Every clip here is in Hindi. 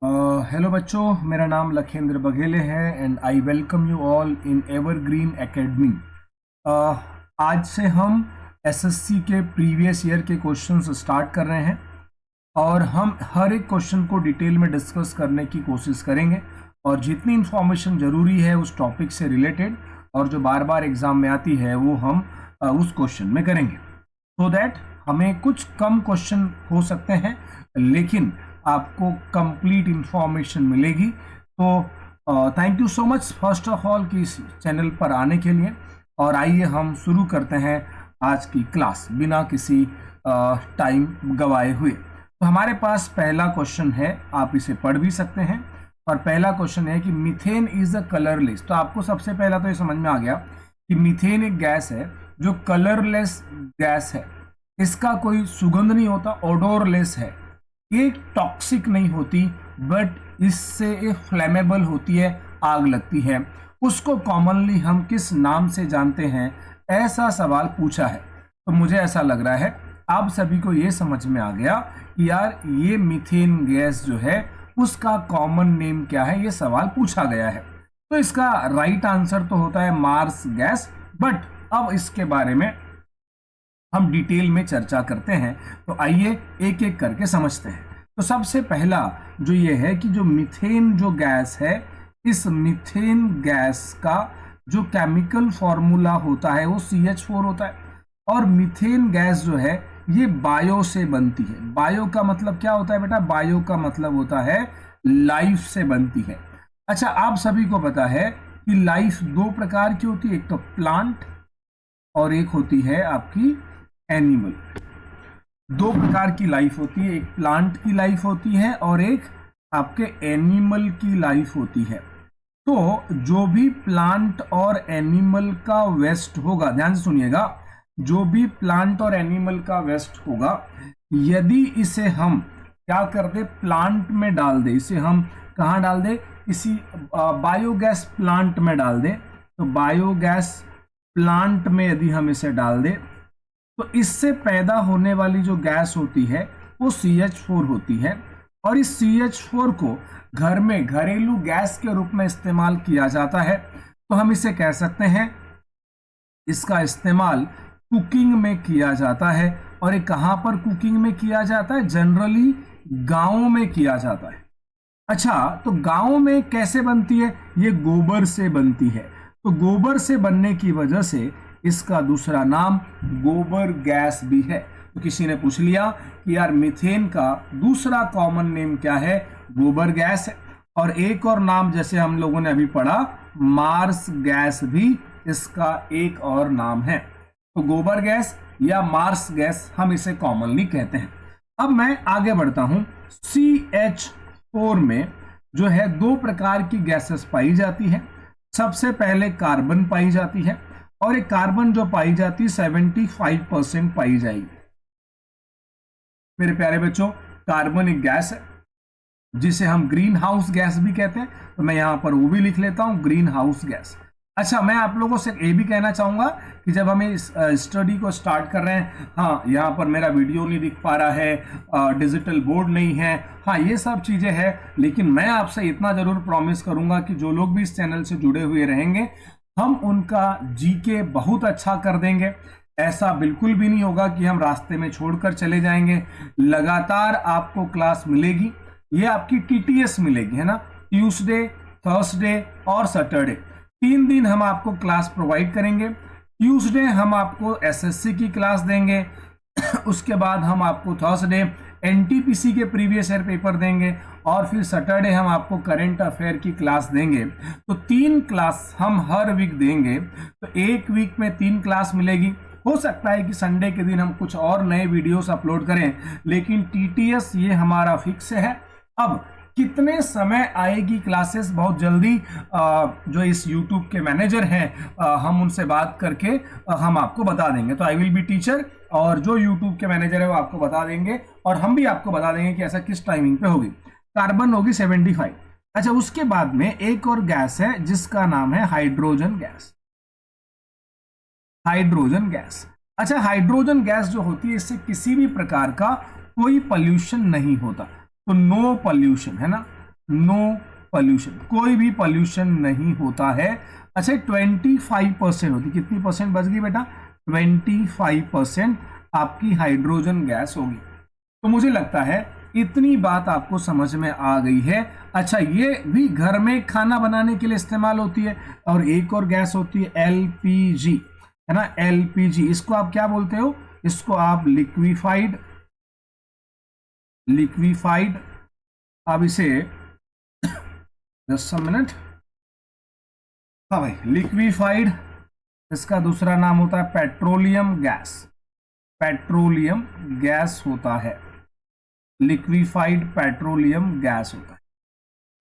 हेलो बच्चों, मेरा नाम लखेंद्र बघेले है and I welcome you all in evergreen academy. आज से हम एसएससी के प्रीवियस ईयर के क्वेश्चंस स्टार्ट कर रहे हैं और हम हर एक क्वेश्चन को डिटेल में डिस्कस करने की कोशिश करेंगे और जितनी इंफॉर्मेशन ज़रूरी है उस टॉपिक से रिलेटेड और जो बार बार एग्जाम में आती है वो हम उस क्वेश्चन में करेंगे, सो दैट हमें कुछ कम क्वेश्चन हो सकते हैं लेकिन आपको कंप्लीट इंफॉर्मेशन मिलेगी। तो thank you so much first of all कि इस चैनल पर आने के लिए। और आइए हम शुरू करते हैं आज की क्लास बिना किसी टाइम गवाए हुए। तो हमारे पास पहला क्वेश्चन है, आप इसे पढ़ भी सकते हैं। और पहला क्वेश्चन है कि मीथेन इज अ कलरलेस। तो आपको सबसे पहला तो ये समझ में आ गया कि मीथेन एक गैस है जो कलरलेस गैस है, इसका कोई सुगंध नहीं होता, ओडोरलेस है, ये टॉक्सिक नहीं होती, बट इससे ये फ्लेमेबल होती है, आग लगती है। उसको कॉमनली हम किस नाम से जानते हैं, ऐसा सवाल पूछा है। तो मुझे ऐसा लग रहा है आप सभी को ये समझ में आ गया कि यार ये मीथेन गैस जो है उसका कॉमन नेम क्या है, ये सवाल पूछा गया है। तो इसका राइट आंसर तो होता है मार्स गैस। बट अब इसके बारे में हम डिटेल में चर्चा करते हैं, तो आइए एक एक करके समझते हैं। तो सबसे पहला जो ये है कि जो मीथेन जो गैस है, इस मीथेन गैस का जो केमिकल फॉर्मूला होता है वो CH4 होता है। और मीथेन गैस जो है ये बायो से बनती है। बायो का मतलब क्या होता है बेटा? बायो का मतलब होता है लाइफ से बनती है। अच्छा, आप सभी को पता है कि लाइफ दो प्रकार की होती है, एक तो प्लांट और एक होती है आपकी एनिमल। दो प्रकार की लाइफ होती है, एक प्लांट की लाइफ होती है और एक आपके एनिमल की लाइफ होती है। तो जो भी प्लांट और एनिमल का वेस्ट होगा, ध्यान से सुनिएगा, जो भी प्लांट और एनिमल का वेस्ट होगा, यदि इसे हम क्या कर दे, प्लांट में डाल दे, इसे हम कहाँ डाल दे, किसी बायोगैस प्लांट में डाल दे, तो बायोगैस प्लांट में यदि हम इसे डाल दे तो इससे पैदा होने वाली जो गैस होती है वो CH4 होती है। और इस CH4 को घर में घरेलू गैस के रूप में इस्तेमाल किया जाता है। तो हम इसे कह सकते हैं, इसका इस्तेमाल कुकिंग में किया जाता है। और ये कहाँ पर कुकिंग में किया जाता है? जनरली गाँव में किया जाता है। अच्छा, तो गाँव में कैसे बनती है? ये गोबर से बनती है। तो गोबर से बनने की वजह से इसका दूसरा नाम गोबर गैस भी है। तो किसी ने पूछ लिया कि यार मीथेन का दूसरा कॉमन नेम क्या है? गोबर गैस है। और एक और नाम जैसे हम लोगों ने अभी पढ़ा, मार्स गैस भी इसका एक और नाम है। तो गोबर गैस या मार्स गैस हम इसे कॉमनली कहते हैं। अब मैं आगे बढ़ता हूं। CH4 में जो है दो प्रकार की गैसेस पाई जाती है। सबसे पहले कार्बन पाई जाती है और एक कार्बन जो पाई जाती 75% पाई जाएगी। मेरे प्यारे बच्चों, कार्बन एक गैस है जिसे हम ग्रीन हाउस गैस भी कहते हैं। तो मैं यहां पर वो भी लिख लेता हूं, ग्रीन हाउस गैस। अच्छा, मैं आप लोगों से ये भी कहना चाहूंगा कि जब हम इस स्टडी को स्टार्ट कर रहे हैं, हाँ यहाँ पर मेरा वीडियो नहीं दिख पा रहा है, डिजिटल बोर्ड नहीं है, हाँ ये सब चीज़ें हैं, लेकिन मैं आपसे इतना जरूर प्रॉमिस करूंगा कि जो लोग भी इस चैनल से जुड़े हुए रहेंगे हम उनका जीके बहुत अच्छा कर देंगे। ऐसा बिल्कुल भी नहीं होगा कि हम रास्ते में छोड़कर चले जाएंगे। लगातार आपको क्लास मिलेगी, ये आपकी TTS मिलेगी, है ना, ट्यूसडे, थर्सडे और सैटरडे, 3 दिन हम आपको क्लास प्रोवाइड करेंगे। ट्यूसडे हम आपको SSC की क्लास देंगे, उसके बाद हम आपको थर्सडे NTPC के प्रीवियस ईयर पेपर देंगे और फिर सैटरडे हम आपको करंट अफेयर की क्लास देंगे। तो 3 क्लास हम हर वीक देंगे। तो एक वीक में 3 क्लास मिलेगी। हो सकता है कि संडे के दिन हम कुछ और नए वीडियोस अपलोड करें, लेकिन TTS ये हमारा फिक्स है। अब कितने समय आएगी क्लासेस, बहुत जल्दी जो इस YouTube के मैनेजर हैं हम उनसे बात करके हम आपको बता देंगे। तो आई विल बी टीचर और जो YouTube के मैनेजर है वो आपको बता देंगे और हम भी आपको बता देंगे कि ऐसा किस टाइमिंग पे होगी। कार्बन होगी 75। अच्छा, उसके बाद में एक और गैस है जिसका नाम है हाइड्रोजन गैस। हाइड्रोजन गैस, अच्छा हाइड्रोजन गैस जो होती है इससे किसी भी प्रकार का कोई पॉल्यूशन नहीं होता। तो नो पॉल्यूशन, है ना, नो पॉल्यूशन, कोई भी पॉल्यूशन नहीं होता है। अच्छा 25% होती, कितनी परसेंट बच गई बेटा? 25% आपकी हाइड्रोजन गैस होगी। तो मुझे लगता है इतनी बात आपको समझ में आ गई है। अच्छा ये भी घर में खाना बनाने के लिए इस्तेमाल होती है। और एक और गैस होती है एलपीजी, है ना, एलपीजी। इसको आप क्या बोलते हो? इसको आप लिक्विफाइड, अब इसे जस्ट अ मिनट, हाँ भाई, लिक्विफाइड, इसका दूसरा नाम होता है पेट्रोलियम गैस। पेट्रोलियम गैस होता है, लिक्विफाइड पेट्रोलियम गैस होता है।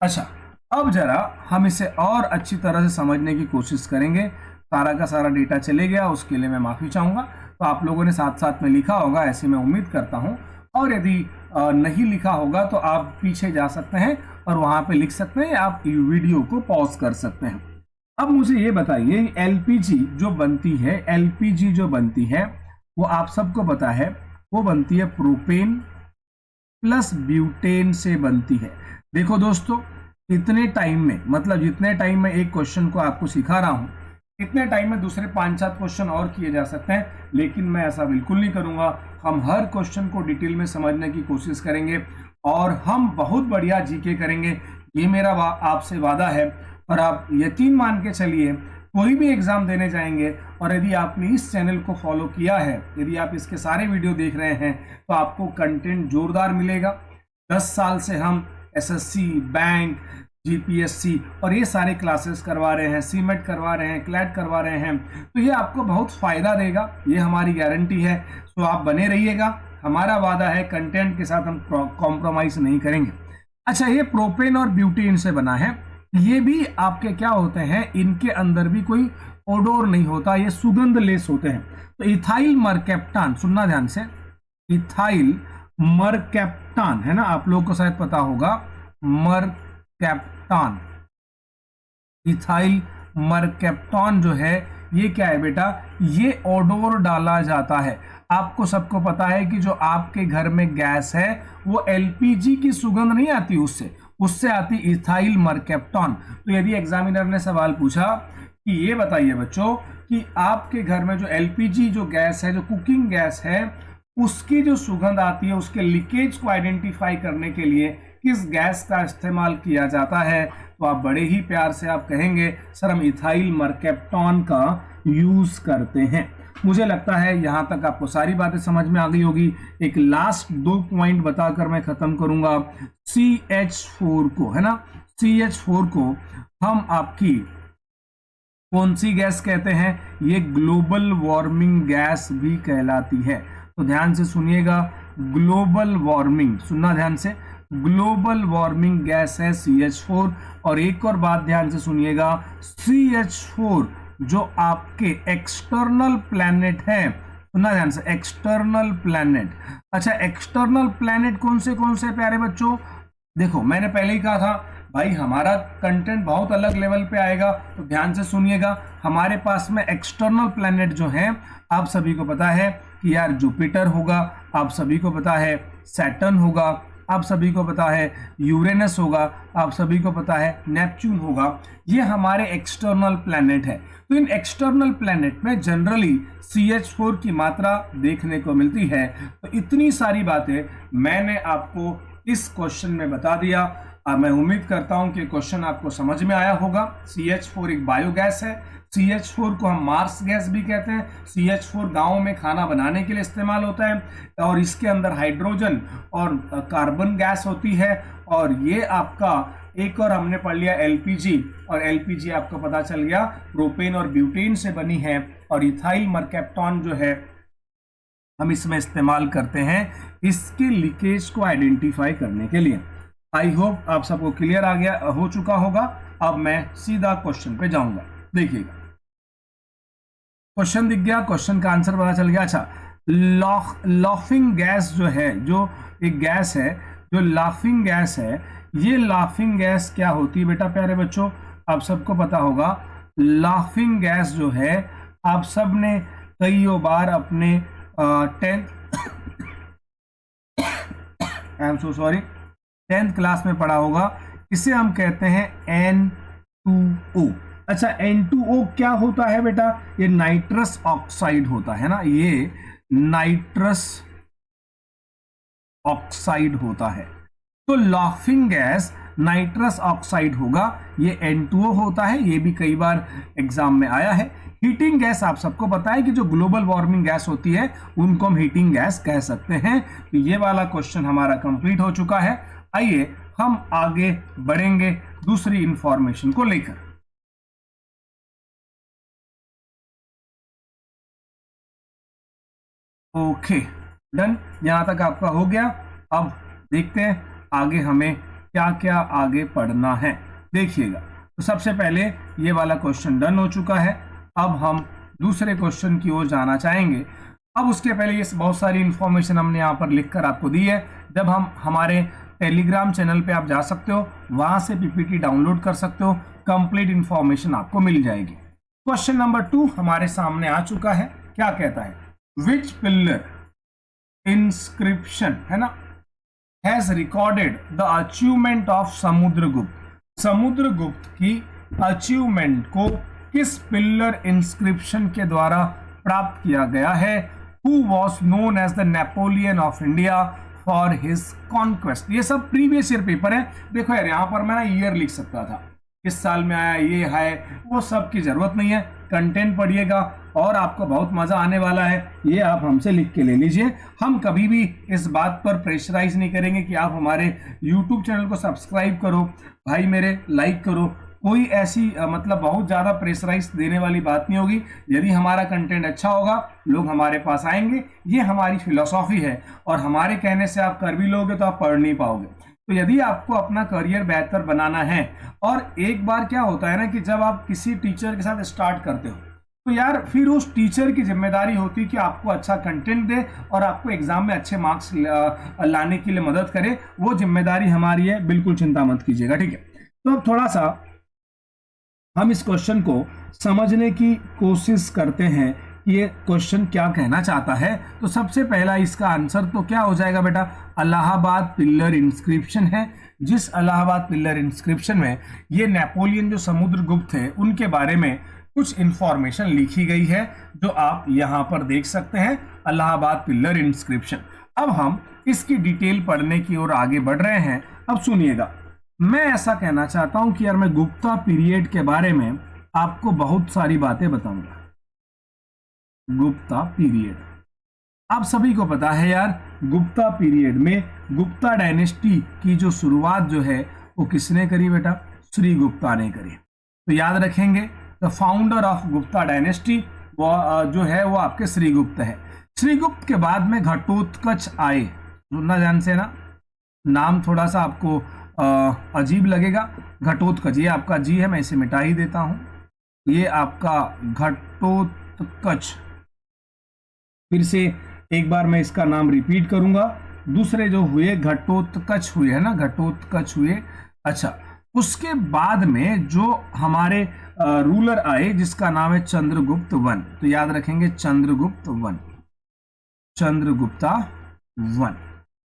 अच्छा अब जरा हम इसे और अच्छी तरह से समझने की कोशिश करेंगे। सारा का सारा डेटा चले गया, उसके लिए मैं माफी चाहूंगा। तो आप लोगों ने साथ साथ में लिखा होगा, ऐसे मैं उम्मीद करता हूं। और यदि नहीं लिखा होगा तो आप पीछे जा सकते हैं और वहां पे लिख सकते हैं, आप वीडियो को पॉज कर सकते हैं। अब मुझे ये बताइए, एलपीजी जो बनती है, एलपीजी जो बनती है वो आप सबको पता है, वो बनती है प्रोपेन प्लस ब्यूटेन से बनती है। देखो दोस्तों, इतने टाइम में, मतलब जितने टाइम में एक क्वेश्चन को आपको सिखा रहा हूं, इतने टाइम में दूसरे 5-7 क्वेश्चन और किए जा सकते हैं, लेकिन मैं ऐसा बिल्कुल नहीं करूंगा। हम हर क्वेश्चन को डिटेल में समझने की कोशिश करेंगे और हम बहुत बढ़िया जीके करेंगे, ये मेरा आपसे वादा है। और आप यकीन मान के चलिए, कोई भी एग्जाम देने जाएंगे और यदि आपने इस चैनल को फॉलो किया है, यदि आप इसके सारे वीडियो देख रहे हैं, तो आपको कंटेंट जोरदार मिलेगा। 10 साल से हम एसएससी, बैंक, जीपीएससी और ये सारे क्लासेस करवा रहे हैं, सीमेट करवा रहे हैं, क्लैट करवा रहे हैं, तो ये आपको बहुत फायदा देगा, ये हमारी गारंटी है। तो आप बने रहिएगा, हमारा वादा है कंटेंट के साथ हम कॉम्प्रोमाइज नहीं करेंगे। अच्छा ये प्रोपेन और ब्यूटेन से बना है, ये भी आपके क्या होते हैं, इनके अंदर भी कोई ओडोर नहीं होता, ये सुगंध लेस होते हैं। तो इथाइल मरकैप्टान, सुनना ध्यान से, इथाइल मरकैप्टान, है ना, आप लोगों को शायद पता होगा, मरकैप्टान, इथाइल मरकैप्टान जो है ये क्या है बेटा, ये ओडोर डाला जाता है। आपको सबको पता है कि जो आपके घर में गैस है वो एलपीजी की सुगंध नहीं आती, उससे आती इथाइल मरकैप्टान। तो यदि एग्जामिनर ने सवाल पूछा कि ये बताइए बच्चों कि आपके घर में जो एलपीजी जो गैस है, जो कुकिंग गैस है, उसकी जो सुगंध आती है, उसके लीकेज को आइडेंटिफाई करने के लिए किस गैस का इस्तेमाल किया जाता है, तो आप बड़े ही प्यार से आप कहेंगे सर हम इथाइल मरकैप्टान का यूज करते हैं। मुझे लगता है यहां तक आपको सारी बातें समझ में आ गई होगी। एक लास्ट 2 पॉइंट बताकर मैं खत्म करूंगा। CH4 को, है ना, CH4 को हम आपकी कौन सी गैस कहते हैं? ये ग्लोबल वार्मिंग गैस भी कहलाती है। तो ध्यान से सुनिएगा, ग्लोबल वार्मिंग, सुनना ध्यान से, ग्लोबल वार्मिंग गैस है CH4। और एक और बात ध्यान से सुनिएगा, CH4 जो आपके एक्सटर्नल प्लैनेट है, सुनना ध्यान से, एक्सटर्नल प्लैनेट। अच्छा एक्सटर्नल प्लैनेट कौन से प्यारे बच्चों? देखो मैंने पहले ही कहा था भाई हमारा कंटेंट बहुत अलग लेवल पे आएगा, तो ध्यान से सुनिएगा। हमारे पास में एक्सटर्नल प्लैनेट जो हैं, आप सभी को पता है कि यार जुपिटर होगा, आप सभी को पता है सैटर्न होगा, आप सभी को पता है यूरेनस होगा, आप सभी को पता है नेपच्यून होगा। ये हमारे एक्सटर्नल प्लैनेट है। तो इन एक्सटर्नल प्लैनेट में जनरली CH4 की मात्रा देखने को मिलती है। तो इतनी सारी बातें मैंने आपको इस क्वेश्चन में बता दिया। अब मैं उम्मीद करता हूं कि क्वेश्चन आपको समझ में आया होगा। CH4 एक बायोगैस है, CH4 को हम मार्स गैस भी कहते हैं। CH4 गांवों में खाना बनाने के लिए इस्तेमाल होता है और इसके अंदर हाइड्रोजन और कार्बन गैस होती है। और ये आपका एक और हमने पढ़ लिया LPG, और LPG आपको पता चल गया प्रोपेन और ब्यूटेन से बनी है। और इथाइल मरकैप्टान जो है हम इसमें इस्तेमाल करते हैं इसके लीकेज को आइडेंटिफाई करने के लिए। आई होप आप सबको क्लियर आ गया हो चुका होगा। अब मैं सीधा क्वेश्चन पे जाऊंगा। देखिएगा, क्वेश्चन दिख गया, क्वेश्चन का आंसर पता चल गया। अच्छा, लाफिंग गैस जो है, जो एक गैस है, जो लाफिंग गैस है, ये लाफिंग गैस क्या होती है बेटा प्यारे बच्चों? आप सबको पता होगा लाफिंग गैस जो है, आप सब ने कई बार अपने 10th क्लास में पढ़ा होगा इसे हम कहते हैं N2O। अच्छा, N2O क्या होता है बेटा? ये नाइट्रस ऑक्साइड होता है ना, ये नाइट्रस ऑक्साइड होता है। तो लाफिंग गैस नाइट्रस ऑक्साइड होगा, ये N2O होता है। ये भी कई बार एग्जाम में आया है। हीटिंग गैस आप सबको पता है कि जो ग्लोबल वार्मिंग गैस होती है उनको हम हीटिंग गैस कह सकते हैं। तो ये वाला क्वेश्चन हमारा कंप्लीट हो चुका है। आइए हम आगे बढ़ेंगे दूसरी इंफॉर्मेशन को लेकर। ओके, डन, यहां तक आपका हो गया। अब देखते हैं आगे हमें क्या क्या आगे पढ़ना है। देखिएगा, तो सबसे पहले ये वाला क्वेश्चन डन हो चुका है। अब हम दूसरे क्वेश्चन की ओर जाना चाहेंगे। अब उसके पहले ये बहुत सारी इंफॉर्मेशन हमने यहाँ पर लिखकर आपको दी है। जब हम हमारे टेलीग्राम चैनल पे आप जा सकते हो, वहां से पीपीटी डाउनलोड कर सकते हो, कंप्लीट इंफॉर्मेशन आपको मिल जाएगी। क्वेश्चन नंबर 2 हमारे सामने आ चुका है। क्या कहता है? विच पिलर इंस्क्रिप्शन, है ना, has recorded the achievement of Samudragupta. Samudragupta की अचीवमेंट को किस पिलर इंस्क्रिप्शन के द्वारा प्राप्त किया गया है? Who was known as the Napoleon of India for his conquest. ये सब प्रीवियस ईयर पेपर है। देखो यार, यहां पर मैं ना ईयर लिख सकता था, किस साल में आया, ये है, वो सब की जरूरत नहीं है। कंटेंट पढ़िएगा और आपको बहुत मजा आने वाला है। ये आप हमसे लिख के ले लीजिए। हम कभी भी इस बात पर प्रेशराइज नहीं करेंगे कि आप हमारे YouTube चैनल को सब्सक्राइब करो, भाई मेरे लाइक करो। कोई ऐसी मतलब बहुत ज़्यादा प्रेशराइज देने वाली बात नहीं होगी। यदि हमारा कंटेंट अच्छा होगा, लोग हमारे पास आएंगे। ये हमारी फिलॉसफी है और हमारे कहने से आप कर भी लोगे तो आप पढ़ नहीं पाओगे। तो यदि आपको अपना करियर बेहतर बनाना है, और एक बार क्या होता है ना कि जब आप किसी टीचर के साथ स्टार्ट करते हो तो यार फिर उस टीचर की जिम्मेदारी होती है कि आपको अच्छा कंटेंट दे और आपको एग्जाम में अच्छे मार्क्स लाने के लिए मदद करे। वो जिम्मेदारी हमारी है, बिल्कुल चिंता मत कीजिएगा, ठीक है। तो अब थोड़ा सा हम इस क्वेश्चन को समझने की कोशिश करते हैं कि ये क्वेश्चन क्या कहना चाहता है। तो सबसे पहला इसका आंसर तो क्या हो जाएगा बेटा? इलाहाबाद पिलर इंस्क्रिप्शन है। जिस इलाहाबाद पिलर इंस्क्रिप्शन में ये नेपोलियन जो समुद्रगुप्त थे उनके बारे में कुछ इंफॉर्मेशन लिखी गई है, जो आप यहां पर देख सकते हैं, इलाहाबाद पिलर इंस्क्रिप्शन। अब हम इसकी डिटेल पढ़ने की ओर आगे बढ़ रहे हैं। अब सुनिएगा, मैं ऐसा कहना चाहता हूं कि यार मैं गुप्ता पीरियड के बारे में आपको बहुत सारी बातें बताऊंगा। गुप्ता पीरियड आप सभी को पता है यार, गुप्ता पीरियड में गुप्ता डायनेस्टी की जो शुरुआत जो है वो किसने करी बेटा? श्री गुप्ता ने करी। तो याद रखेंगे, the founder of Gupta dynasty वो जो है वो आपके श्रीगुप्त है। श्रीगुप्त के बाद में घटोत्कच आए। सुनना ध्यान से ना, नाम थोड़ा सा आपको अजीब लगेगा। घटोत्कच, ये आपका जी है, मैं इसे मिटा ही देता हूं। ये आपका घटोत्कच, फिर से एक बार मैं इसका नाम रिपीट करूंगा। दूसरे जो हुए घटोत्कच हुए, है ना, घटोत्कच हुए। अच्छा, उसके बाद में जो हमारे रूलर आए जिसका नाम है चंद्रगुप्त वन। तो याद रखेंगे चंद्रगुप्त वन, चंद्रगुप्ता वन।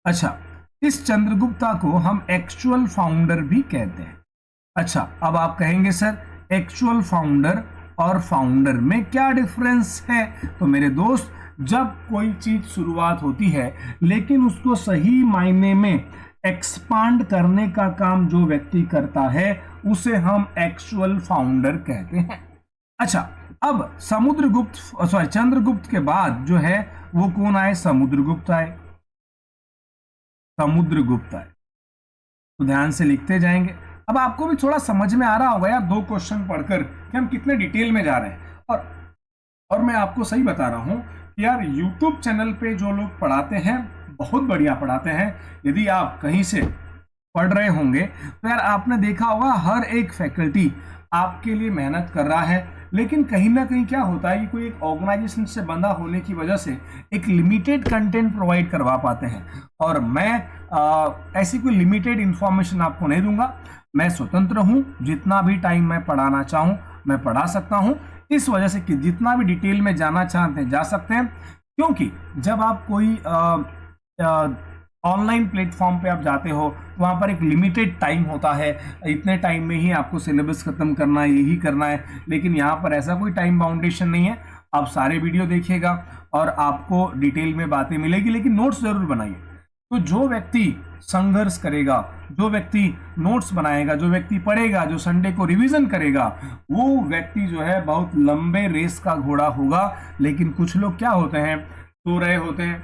अच्छा, इस चंद्रगुप्ता को हम एक्चुअल फाउंडर भी कहते हैं। अच्छा, अब आप कहेंगे सर एक्चुअल फाउंडर और फाउंडर में क्या डिफरेंस है? तो मेरे दोस्त, जब कोई चीज शुरुआत होती है लेकिन उसको सही मायने में एक्सपांड करने का काम जो व्यक्ति करता है उसे हम एक्चुअल फाउंडर कहते हैं। अच्छा, अब चंद्रगुप्त के बाद जो है वो कौन आए? समुद्रगुप्त आए, समुद्रगुप्त आए। तो ध्यान से लिखते जाएंगे। अब आपको भी थोड़ा समझ में आ रहा होगा यार 2 क्वेश्चन पढ़कर कि हम कितने डिटेल में जा रहे हैं। और मैं आपको सही बता रहा हूं कि यार YouTube चैनल पे जो लोग पढ़ाते हैं बहुत बढ़िया पढ़ाते हैं। यदि आप कहीं से पढ़ रहे होंगे तो यार आपने देखा होगा हर एक फैकल्टी आपके लिए मेहनत कर रहा है, लेकिन कहीं ना कहीं क्या होता है कि कोई एक ऑर्गेनाइजेशन से बंधा होने की वजह से एक लिमिटेड कंटेंट प्रोवाइड करवा पाते हैं। और मैं ऐसी कोई लिमिटेड इंफॉर्मेशन आपको नहीं दूंगा। मैं स्वतंत्र हूं, जितना भी टाइम मैं पढ़ाना चाहूं मैं पढ़ा सकता हूं। इस वजह से कि जितना भी डिटेल में जाना चाहते हैं जा सकते हैं, क्योंकि जब आप कोई ऑनलाइन प्लेटफॉर्म पे आप जाते हो वहाँ पर एक लिमिटेड टाइम होता है, इतने टाइम में ही आपको सिलेबस खत्म करना है, यही करना है। लेकिन यहाँ पर ऐसा कोई टाइम बाउंडेशन नहीं है, आप सारे वीडियो देखिएगा और आपको डिटेल में बातें मिलेगी, लेकिन नोट्स जरूर बनाइए। तो जो व्यक्ति संघर्ष करेगा, जो व्यक्ति नोट्स बनाएगा, जो व्यक्ति पढ़ेगा, जो संडे को रिवीजन करेगा, वो व्यक्ति जो है बहुत लंबे रेस का घोड़ा होगा। लेकिन कुछ लोग क्या होते हैं, सो रहे होते हैं,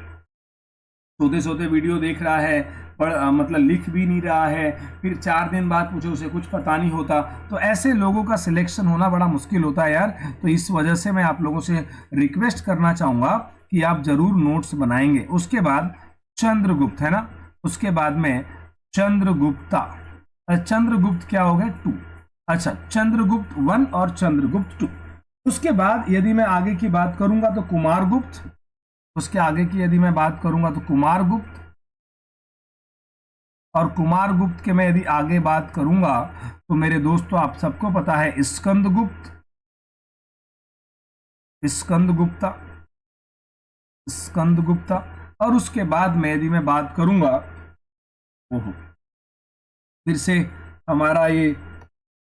सोते सोते वीडियो देख रहा है, मतलब लिख भी नहीं रहा है, फिर 4 दिन बाद पूछो उसे कुछ पता नहीं होता। तो ऐसे लोगों का सिलेक्शन होना बड़ा मुश्किल होता है यार। तो इस वजह से मैं आप लोगों से रिक्वेस्ट करना चाहूँगा कि आप जरूर नोट्स बनाएंगे। उसके बाद चंद्रगुप्त है ना, उसके बाद में चंद्रगुप्ता। चंद्रगुप्त क्या हो गए 2। अच्छा, चंद्रगुप्त 1 और चंद्रगुप्त 2। उसके बाद यदि मैं आगे की बात करूंगा तो कुमारगुप्त, उसके आगे की यदि मैं बात करूंगा तो कुमारगुप्त, और कुमारगुप्त के मैं यदि आगे बात करूंगा तो मेरे दोस्तों आप सबको पता है स्कंदगुप्त, स्कंदगुप्ता, स्कंदगुप्ता। और उसके बाद में यदि मैं बात करूंगा, ओहो फिर से हमारा ये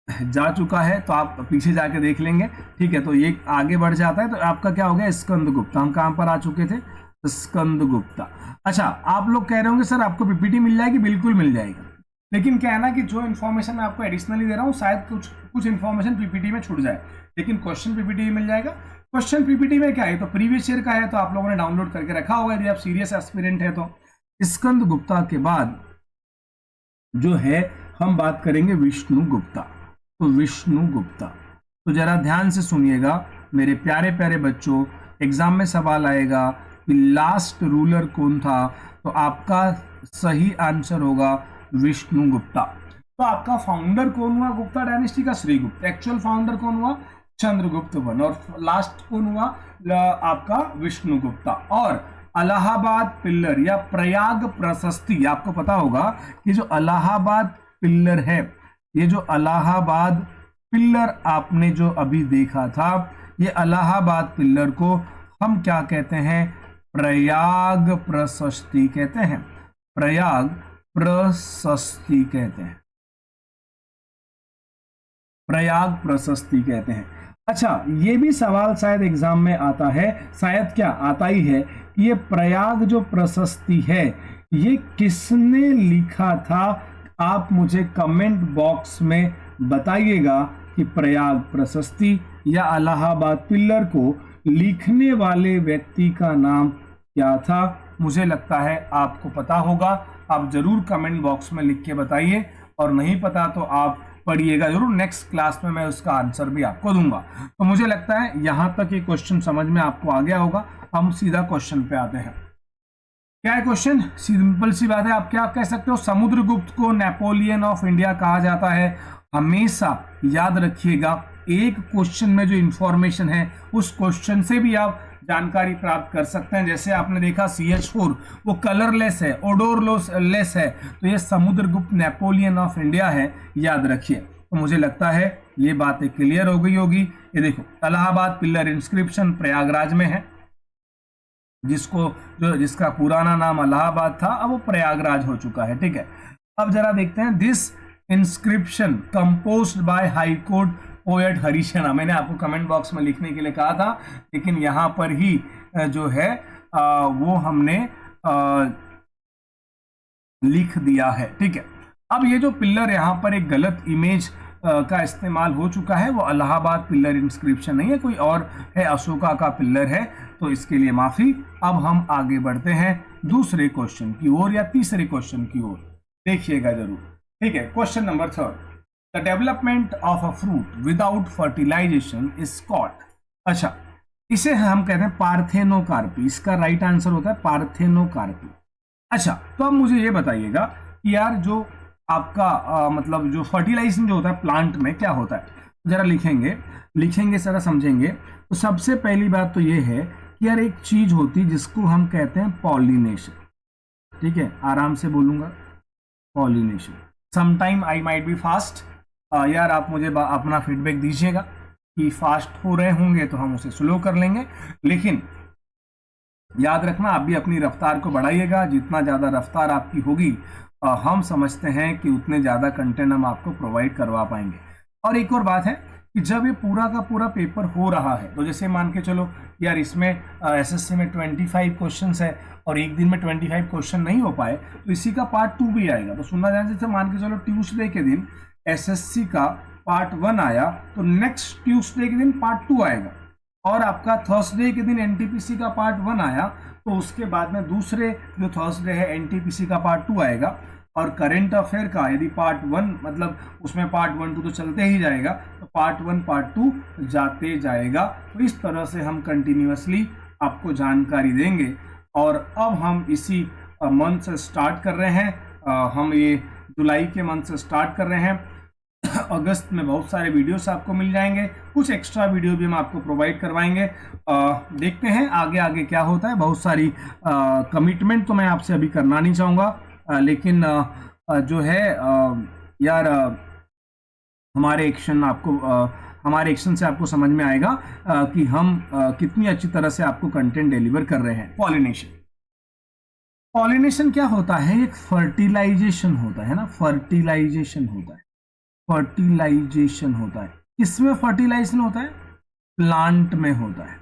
जा चुका है तो आप पीछे जाके देख लेंगे, ठीक है। तो ये आगे बढ़ जाता है तो आपका क्या हो गया स्कंदगुप्ता। हम कहां पर आ चुके थे, स्कंदगुप्ता। अच्छा, आप लोग कह रहे होंगे सर आपको पीपीटी मिल जाएगी, बिल्कुल मिल जाएगी। लेकिन क्या है ना कि जो इन्फॉर्मेशन मैं आपको एडिशनली दे रहा हूँ शायद कुछ इन्फॉर्मेशन पीपीटी में छूट जाए, लेकिन क्वेश्चन पीपीटी में मिल जाएगा। क्वेश्चन पीपीटी में क्या है, तो प्रीवियस ईयर का है, तो आप लोगों ने डाउनलोड करके रखा होगा यदि आप सीरियस एस्पिरेंट है तो। स्कंदगुप्ता के बाद जो है हम बात करेंगे विष्णुगुप्ता। तो विष्णुगुप्ता, तो जरा ध्यान से सुनिएगा मेरे प्यारे प्यारे बच्चों, एग्जाम में सवाल आएगा कि लास्ट रूलर कौन था, तो आपका सही आंसर होगा विष्णुगुप्ता। तो आपका फाउंडर कौन हुआ गुप्ता डायनेस्टी का, श्रीगुप्त। एक्चुअल फाउंडर कौन हुआ, चंद्रगुप्त 1, और लास्ट कौन हुआ आपका विष्णुगुप्ता। और इलाहाबाद पिल्लर या प्रयाग प्रशस्ति, आपको पता होगा कि जो इलाहाबाद पिल्लर है, ये जो इलाहाबाद पिल्लर आपने जो अभी देखा था, ये इलाहाबाद पिल्लर को हम क्या कहते हैं, प्रयाग प्रशस्ति कहते हैं, प्रयाग प्रशस्ति कहते हैं, प्रयाग प्रशस्ति कहते हैं। अच्छा, ये भी सवाल शायद एग्जाम में आता है, शायद क्या आता ही है कि ये प्रयाग जो प्रशस्ति है ये किसने लिखा था। आप मुझे कमेंट बॉक्स में बताइएगा कि प्रयाग प्रशस्ति या इलाहाबाद पिल्लर को लिखने वाले व्यक्ति का नाम क्या था। मुझे लगता है आपको पता होगा, आप जरूर कमेंट बॉक्स में लिख के बताइए, और नहीं पता तो आप पढ़िएगा जरूर, नेक्स्ट क्लास में मैं उसका आंसर भी आपको दूंगा। तो मुझे लगता है यहां तक ये क्वेश्चन समझ में आपको आ गया होगा। हम सीधा क्वेश्चन पे आते हैं। क्या है क्वेश्चन, सिंपल सी बात है, आप क्या कह सकते हो, समुद्रगुप्त को नेपोलियन ऑफ इंडिया कहा जाता है। हमेशा याद रखिएगा, एक क्वेश्चन में जो इंफॉर्मेशन है उस क्वेश्चन से भी आप जानकारी प्राप्त कर सकते हैं। जैसे आपने देखा CH4 वो कलरलेस है, ओडोरलेस है, तो ये समुद्रगुप्त नेपोलियन ऑफ इंडिया है, याद रखिए। तो मुझे लगता है ये बातें क्लियर हो गई होगी। ये देखो, इलाहाबाद पिल्लर इंस्क्रिप्शन प्रयागराज में है, जिसका पुराना नाम इलाहाबाद था, अब वो प्रयागराज हो चुका है, ठीक है। अब जरा देखते हैं, this inscription composed by high court poet Harishena. मैंने आपको कमेंट बॉक्स में लिखने के लिए कहा था, लेकिन यहां पर ही जो है वो हमने लिख दिया है, ठीक है। अब ये जो पिल्लर यहां पर एक गलत इमेज का इस्तेमाल हो चुका है, वो इलाहाबाद पिल्लर इंस्क्रिप्शन नहीं है, कोई और है, अशोका का पिल्लर है, तो इसके लिए माफी। अब हम आगे बढ़ते हैं दूसरे क्वेश्चन की ओर या तीसरे क्वेश्चन की ओर, देखिएगा जरूर, ठीक है। Question number 3, the development of a fruit without fertilization is called. अच्छा, इसे हम कहते हैं पार्थेनोकार्पी, इसका राइट आंसर होता है पार्थेनोकार्पी। अच्छा, तो अब मुझे ये बताइएगा कि यार जो आपका मतलब जो फर्टिलाइजेशन जो होता है प्लांट में क्या होता है, जरा लिखेंगे जरा समझेंगे। तो सबसे पहली बात तो ये है कि यार एक चीज होती है जिसको हम कहते हैं पॉलिनेशन, ठीक है, आराम से बोलूंगा, pollination. Sometime I might be fast, यार आप मुझे अपना फीडबैक दीजिएगा कि फास्ट हो रहे होंगे तो हम उसे स्लो कर लेंगे, लेकिन याद रखना आप भी अपनी रफ्तार को बढ़ाइएगा। जितना ज़्यादा रफ्तार आपकी होगी हम समझते हैं कि उतने ज़्यादा कंटेंट हम आपको प्रोवाइड करवा पाएंगे। और एक और बात है कि जब ये पूरा का पूरा पेपर हो रहा है, तो जैसे मान के चलो यार इसमें एसएससी में 25 क्वेश्चंस है और एक दिन में 25 क्वेश्चन नहीं हो पाए, तो इसी का पार्ट 2 भी आएगा। तो सुनना ध्यान से, जैसे मान के चलो ट्यूसडे के दिन एसएससी का पार्ट 1 आया, तो नेक्स्ट ट्यूसडे के दिन पार्ट 2 आएगा। और आपका थर्सडे के दिन एनटीपीसी का पार्ट 1 आया, तो उसके बाद में दूसरे जो थर्सडे है एनटीपीसी का पार्ट 2 आएगा। और करंट अफेयर का यदि पार्ट 1 मतलब उसमें पार्ट 1 2 तो चलते ही जाएगा, तो पार्ट 1 पार्ट 2 जाते जाएगा। तो इस तरह से हम कंटिन्यूअसली आपको जानकारी देंगे। और अब हम इसी मंथ से स्टार्ट कर रहे हैं, हम ये जुलाई के मंथ से स्टार्ट कर रहे हैं। अगस्त में बहुत सारे वीडियोस आपको मिल जाएंगे, कुछ एक्स्ट्रा वीडियो भी हम आपको प्रोवाइड करवाएंगे। देखते हैं आगे आगे क्या होता है। बहुत सारी कमिटमेंट तो मैं आपसे अभी करना नहीं चाहूँगा, लेकिन जो है यार हमारे एक्शन से आपको समझ में आएगा कि हम कितनी अच्छी तरह से आपको कंटेंट डिलीवर कर रहे हैं। पॉलिनेशन क्या होता है? एक फर्टिलाइजेशन होता है ना, फर्टिलाइजेशन होता है। किसमें फर्टिलाइजेशन होता है? प्लांट में होता है।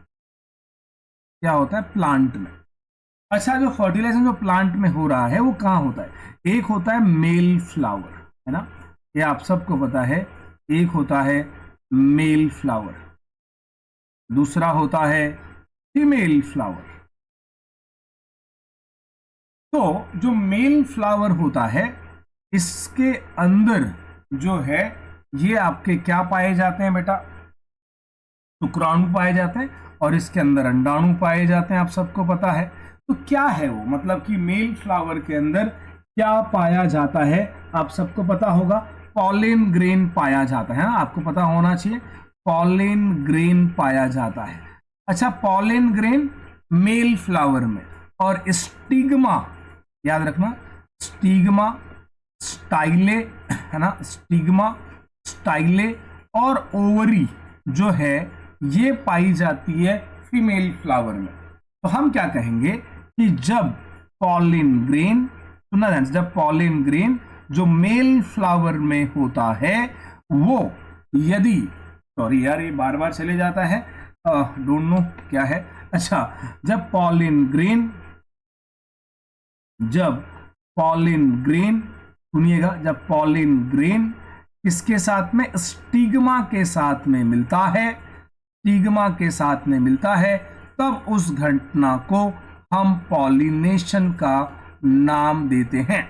क्या होता है? प्लांट में। अच्छा, जो फर्टिलाइजेशन जो प्लांट में हो रहा है वो कहाँ होता है? एक होता है मेल फ्लावर, है ना, ये आप सबको पता है। एक होता है मेल फ्लावर, दूसरा होता है फीमेल फ्लावर। तो जो मेल फ्लावर होता है, इसके अंदर जो है ये आपके क्या पाए जाते हैं बेटा? शुक्राणु पाए जाते हैं, और इसके अंदर अंडाणु पाए जाते हैं, आप सबको पता है। तो क्या है वो, मतलब कि मेल फ्लावर के अंदर क्या पाया जाता है? आप सबको पता होगा, पॉलिन ग्रेन पाया जाता है ना, आपको पता होना चाहिए, पॉलिन ग्रेन पाया जाता है। अच्छा, पॉलिन ग्रेन मेल फ्लावर में, और स्टिग्मा याद रखना, स्टिग्मा स्टाइले, है ना, स्टिग्मा स्टाइले और ओवरी जो है ये पाई जाती है फीमेल फ्लावर में। तो हम क्या कहेंगे कि जब पॉलिन ग्रेन, सुना ध्यान से, जब पॉलिन ग्रेन जो मेल फ्लावर में होता है वो यदि, सॉरी यार ये बार बार चले जाता है, डोंट नो क्या है। अच्छा, जब पॉलिन ग्रेन सुनिएगा, जब पॉलिन ग्रेन इसके साथ में स्टिग्मा के साथ में मिलता है, स्टिग्मा के साथ में मिलता है, तब उस घटना को हम पॉलिनेशन का नाम देते हैं।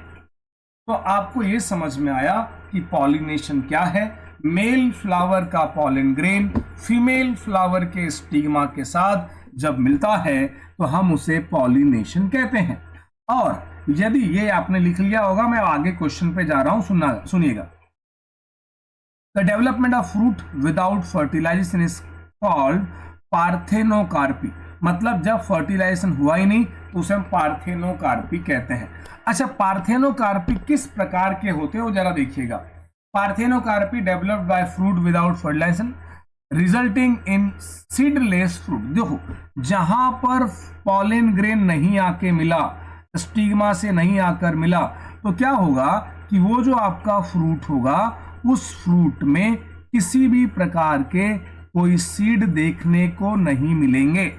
तो आपको ये समझ में आया कि पॉलिनेशन क्या है। मेल फ्लावर का पॉलिन ग्रेन फीमेल फ्लावर के स्टिग्मा के साथ जब मिलता है तो हम उसे पॉलिनेशन कहते हैं। और यदि ये आपने लिख लिया होगा, मैं आगे क्वेश्चन पे जा रहा हूं, सुनिएगा। The development of fruit without fertilization is called parthenocarpy. मतलब जब फर्टिलाइजेशन हुआ ही नहीं तो उसे हम पार्थेनोकार्पी कहते हैं। अच्छा, पार्थेनोकार्पी किस प्रकार के होते हैं वो जरा देखिएगा। Parthenocarpy developed by fruit without fertilization resulting in seedless fruit. देखो, जहां पर पॉलिन ग्रेन नहीं आके मिला, स्टिग्मा से नहीं आकर मिला, तो क्या होगा कि वो जो आपका फ्रूट होगा उस फ्रूट में किसी भी प्रकार के कोई सीड देखने को नहीं मिलेंगे।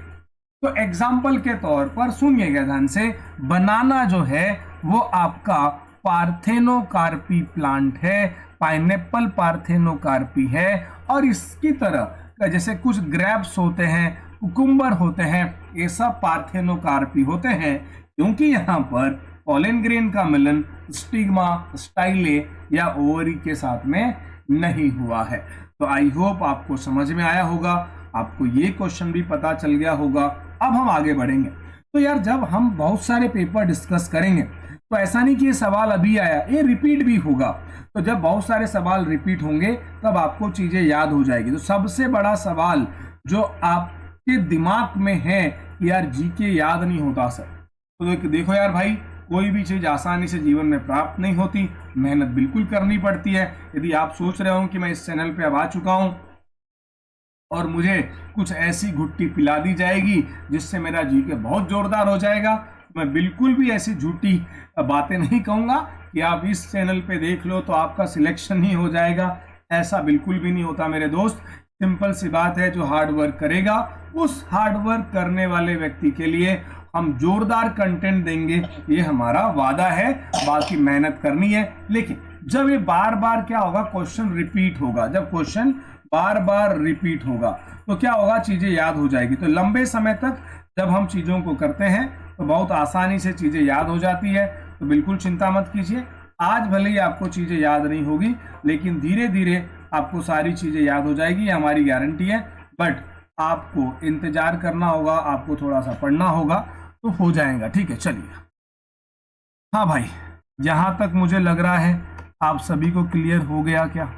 तो एग्जाम्पल के तौर पर सुनिएगा ध्यान से, बनाना जो है वो आपका पार्थेनोकार्पी प्लांट है, पाइनएप्पल पार्थेनोकार्पी है। और इसकी तरह जैसे कुछ ग्रेप्स होते हैं, कुकुम्बर होते हैं, ये सब पार्थेनोकार्पी होते हैं, क्योंकि यहाँ पर पॉलिन ग्रेन का मिलन स्टिग्मा, स्टाइले या ओवरी के साथ में नहीं हुआ है। तो आई होप आपको समझ में आया होगा, आपको ये क्वेश्चन भी पता चल गया होगा। अब हम आगे बढ़ेंगे। तो यार जब हम बहुत सारे पेपर डिस्कस करेंगे तो ऐसा नहीं कि ये सवाल अभी आया, ये रिपीट भी होगा। तो जब बहुत सारे सवाल रिपीट होंगे तब आपको चीजें याद हो जाएगी। तो सबसे बड़ा सवाल जो आपके दिमाग में है यार जीके याद नहीं होता सर, तो देखो यार भाई, कोई भी चीज आसानी से जीवन में प्राप्त नहीं होती, मेहनत बिल्कुल करनी पड़ती है। यदि आप सोच रहे हो कि मैं इस चैनल पे अब आ चुका हूं और मुझे कुछ ऐसी घुट्टी पिला दी जाएगी जिससे मेरा जीके बहुत जोरदार हो जाएगा, तो मैं बिल्कुल भी ऐसी झूठी बातें नहीं कहूंगा कि आप इस चैनल पे देख लो तो आपका सिलेक्शन ही हो जाएगा, ऐसा बिल्कुल भी नहीं होता मेरे दोस्त। सिंपल सी बात है, जो हार्ड वर्क करेगा उस हार्ड वर्क करने वाले व्यक्ति के लिए हम जोरदार कंटेंट देंगे, ये हमारा वादा है। बाकी मेहनत करनी है, लेकिन जब ये बार बार क्या होगा, क्वेश्चन रिपीट होगा। जब क्वेश्चन बार बार रिपीट होगा तो क्या होगा, चीजें याद हो जाएगी। तो लंबे समय तक जब हम चीजों को करते हैं तो बहुत आसानी से चीजें याद हो जाती है। तो बिल्कुल चिंता मत कीजिए, आज भले ही आपको चीजें याद नहीं होगी, लेकिन धीरे धीरे आपको सारी चीजें याद हो जाएगी, ये हमारी गारंटी है। बट आपको इंतजार करना होगा, आपको थोड़ा सा पढ़ना होगा, तो हो जाएगा। ठीक है, चलिए। हाँ भाई, यहां तक मुझे लग रहा है आप सभी को क्लियर हो गया क्या?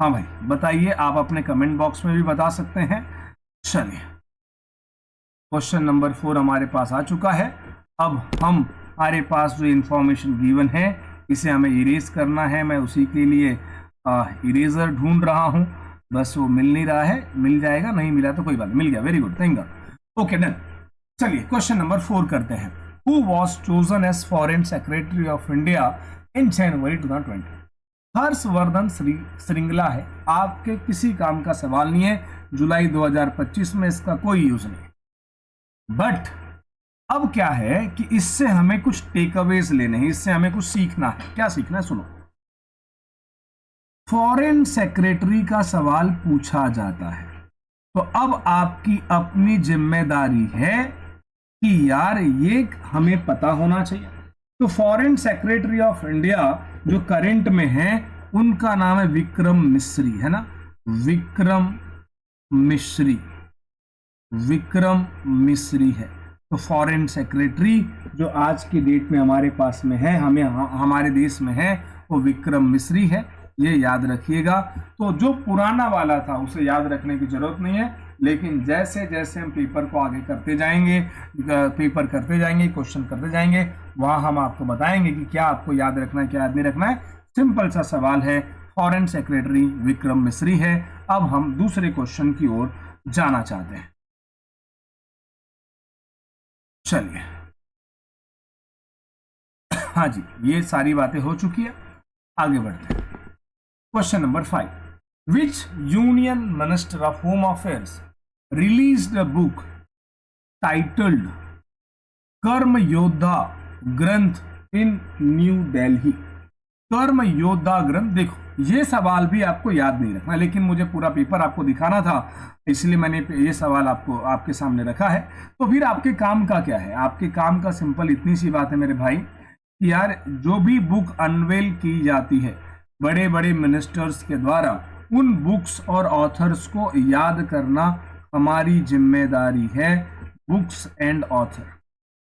हाँ भाई बताइए, आप अपने कमेंट बॉक्स में भी बता सकते हैं। चलिए, क्वेश्चन नंबर 4 हमारे पास आ चुका है। अब हमारे पास जो इंफॉर्मेशन गिवन है इसे हमें इरेज करना है। मैं उसी के लिए इरेजर ढूंढ रहा हूं, बस वो मिल नहीं रहा है। मिल जाएगा, नहीं मिला तो कोई बात, मिल गया, very good, thank God. Okay done. चलिए क्वेश्चन नंबर 4 करते हैं। Who was chosen as foreign secretary of India in January 2020? Harshvardhan Shringla है, आपके किसी काम का सवाल नहीं है। जुलाई 2025 में इसका कोई यूज नहीं। बट अब क्या है कि इससे हमें कुछ टेकअवेज लेने हैं, इससे हमें कुछ सीखना है। क्या सीखना है, सुनो। फॉरेन सेक्रेटरी का सवाल पूछा जाता है, तो अब आपकी अपनी जिम्मेदारी है कि यार ये हमें पता होना चाहिए। तो फॉरेन सेक्रेटरी ऑफ इंडिया जो करंट में है उनका नाम है विक्रम मिस्री, है ना, विक्रम मिस्री, विक्रम मिस्री है। तो फॉरेन सेक्रेटरी जो आज की डेट में हमारे पास में है, हमारे देश में है, वो विक्रम मिस्री है, ये याद रखिएगा। तो जो पुराना वाला था उसे याद रखने की जरूरत नहीं है, लेकिन जैसे जैसे हम पेपर को आगे करते जाएंगे, क्वेश्चन करते जाएंगे, वहां हम आपको बताएंगे कि क्या आपको याद रखना है, क्या याद नहीं रखना है। सिंपल सा सवाल है, फॉरेन सेक्रेटरी विक्रम मिस्री है। अब हम दूसरे क्वेश्चन की ओर जाना चाहते हैं। चलिए, हाँ जी, ये सारी बातें हो चुकी है, आगे बढ़ते हैं। Question number 5, which union minister of home affairs released a book titled कर्म योद्धा ग्रंथ इन न्यू दिल्ली? कर्म योद्धा ग्रंथ, देखो ये सवाल भी आपको याद नहीं रखना, लेकिन मुझे पूरा पेपर आपको दिखाना था, इसलिए मैंने ये सवाल आपके सामने रखा है। तो फिर आपके काम का क्या है? आपके काम का सिंपल इतनी सी बात है मेरे भाई, कि यार जो भी बुक अनवेल की जाती है बड़े बड़े मिनिस्टर्स के द्वारा, उन बुक्स और ऑथर्स को याद करना हमारी जिम्मेदारी है। बुक्स एंड ऑथर